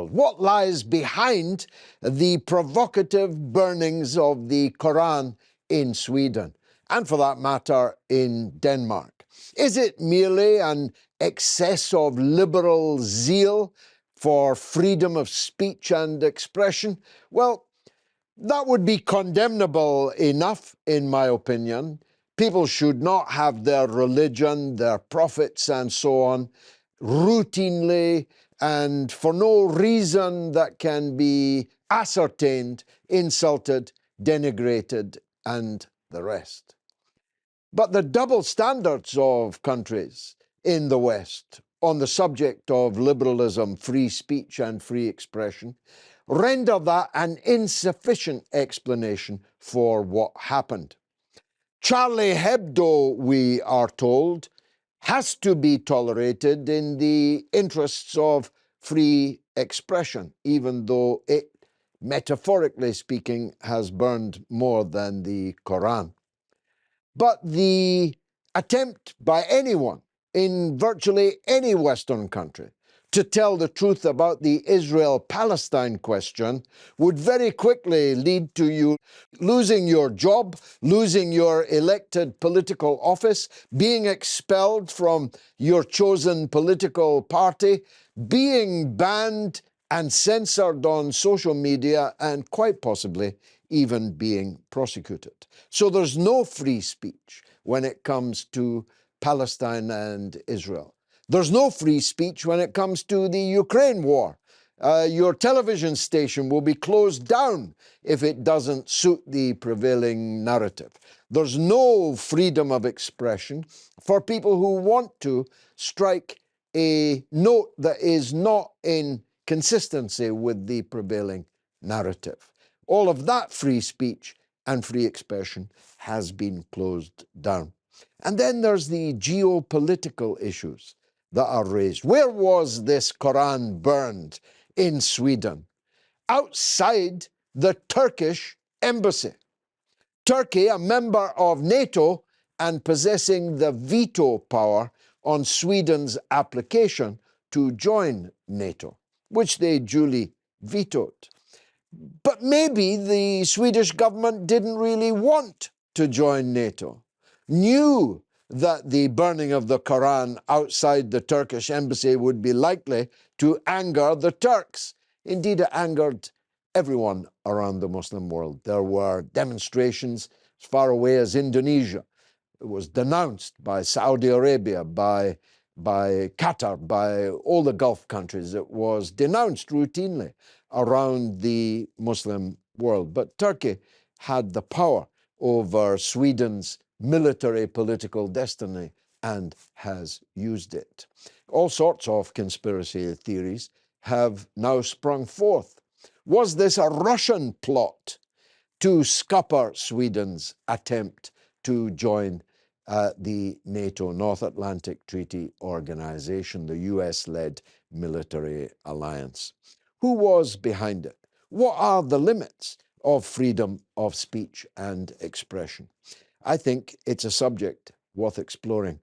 What lies behind the provocative burnings of the Quran in Sweden, and for that matter in Denmark? Is it merely an excess of liberal zeal for freedom of speech and expression? Well, that would be condemnable enough, in my opinion. People should not have their religion, their prophets, and so on routinely and for no reason that can be ascertained, insulted, denigrated, and the rest. But the double standards of countries in the West on the subject of liberalism, free speech, and free expression render that an insufficient explanation for what happened. Charlie Hebdo, we are told, has to be tolerated in the interests of free expression, even though it, metaphorically speaking, has burned more than the Quran. But the attempt by anyone in virtually any Western country to tell the truth about the Israel-Palestine question would very quickly lead to you losing your job, losing your elected political office, being expelled from your chosen political party, being banned and censored on social media, and quite possibly even being prosecuted. So there's no free speech when it comes to Palestine and Israel. There's no free speech when it comes to the Ukraine war. Your television station will be closed down if it doesn't suit the prevailing narrative. There's no freedom of expression for people who want to strike a note that is not in consistency with the prevailing narrative. All of that free speech and free expression has been closed down. And then there's the geopolitical issues that are raised. Where was this Quran burned in Sweden? Outside the Turkish embassy. Turkey, a member of NATO and possessing the veto power on Sweden's application to join NATO, which they duly vetoed. But maybe the Swedish government didn't really want to join NATO, knew that the burning of the Quran outside the Turkish embassy would be likely to anger the Turks. Indeed, it angered everyone around the Muslim world. There were demonstrations as far away as Indonesia. It was denounced by Saudi Arabia, by Qatar, by all the Gulf countries. It was denounced routinely around the Muslim world. But Turkey had the power over Sweden's military political destiny and has used it. All sorts of conspiracy theories have now sprung forth. Was this a Russian plot to scupper Sweden's attempt to join the NATO, North Atlantic Treaty Organization, the US-led military alliance? Who was behind it? What are the limits of freedom of speech and expression? I think it's a subject worth exploring.